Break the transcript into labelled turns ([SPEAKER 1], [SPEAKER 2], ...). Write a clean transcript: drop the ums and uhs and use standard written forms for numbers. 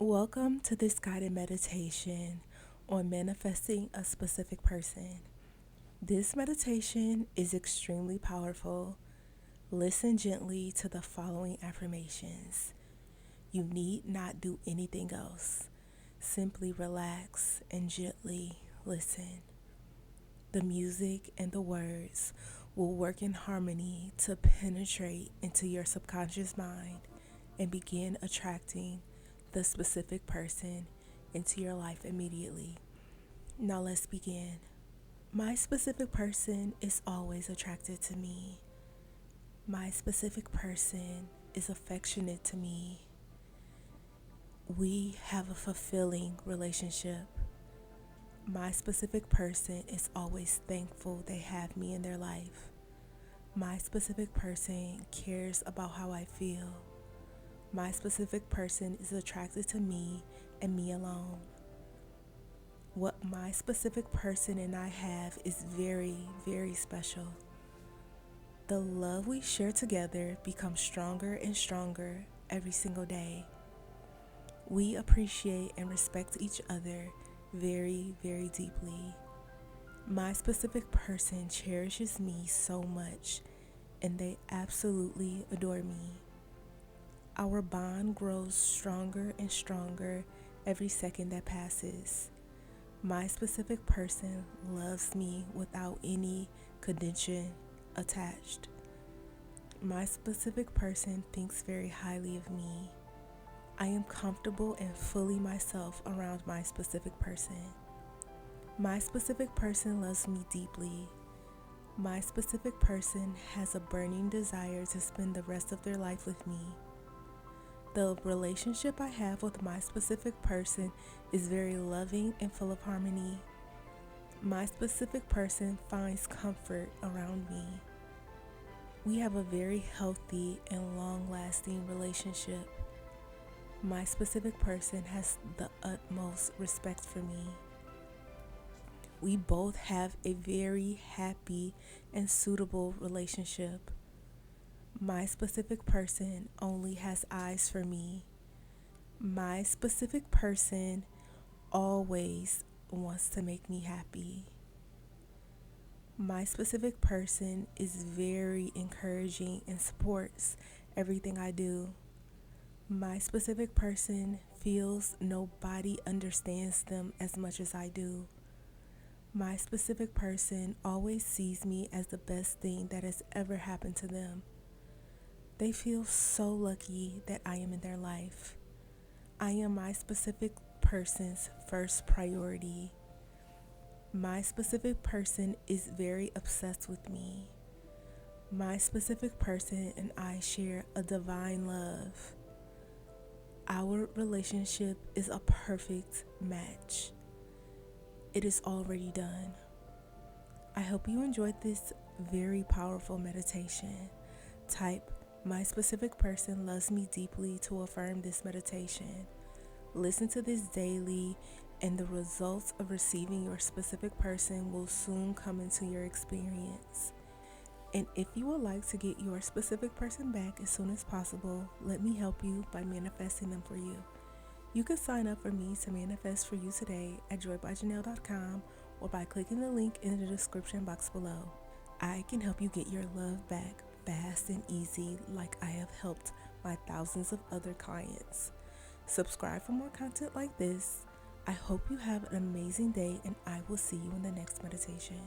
[SPEAKER 1] Welcome to this guided meditation on manifesting a specific person. This meditation is extremely powerful. Listen gently to the following affirmations. You need not do anything else. Simply relax and gently listen. The music and the words will work in harmony to penetrate into your subconscious mind and begin attracting the specific person into your life immediately. Now let's begin. My specific person is always attracted to me. My specific person is affectionate to me. We have a fulfilling relationship. My specific person is always thankful they have me in their life. My specific person cares about how I feel. My specific person is attracted to me and me alone. What my specific person and I have is very, very special. The love we share together becomes stronger and stronger every single day. We appreciate and respect each other very, very deeply. My specific person cherishes me so much, and they absolutely adore me. Our bond grows stronger and stronger every second that passes. My specific person loves me without any condition attached. My specific person thinks very highly of me. I am comfortable and fully myself around my specific person. My specific person loves me deeply. My specific person has a burning desire to spend the rest of their life with me. The relationship I have with my specific person is very loving and full of harmony. My specific person finds comfort around me. We have a very healthy and long-lasting relationship. My specific person has the utmost respect for me. We both have a very happy and suitable relationship. My specific person only has eyes for me. My specific person always wants to make me happy. My specific person is very encouraging and supports everything I do. My specific person feels nobody understands them as much as I do. My specific person always sees me as the best thing that has ever happened to them. They feel so lucky that I am in their life. I am my specific person's first priority. My specific person is very obsessed with me. My specific person and I share a divine love. Our relationship is a perfect match. It is already done. I hope you enjoyed this very powerful meditation. Type, "My specific person loves me deeply" to affirm this meditation. Listen to this daily, and the results of receiving your specific person will soon come into your experience. And if you would like to get your specific person back as soon as possible, let me help you by manifesting them for you. You can sign up for me to manifest for you today at joybyjanell.com or by clicking the link in the description box below. I can help you get your love back fast and easy, like I have helped my thousands of other clients. Subscribe for more content like this. I hope you have an amazing day, and I will see you in the next meditation.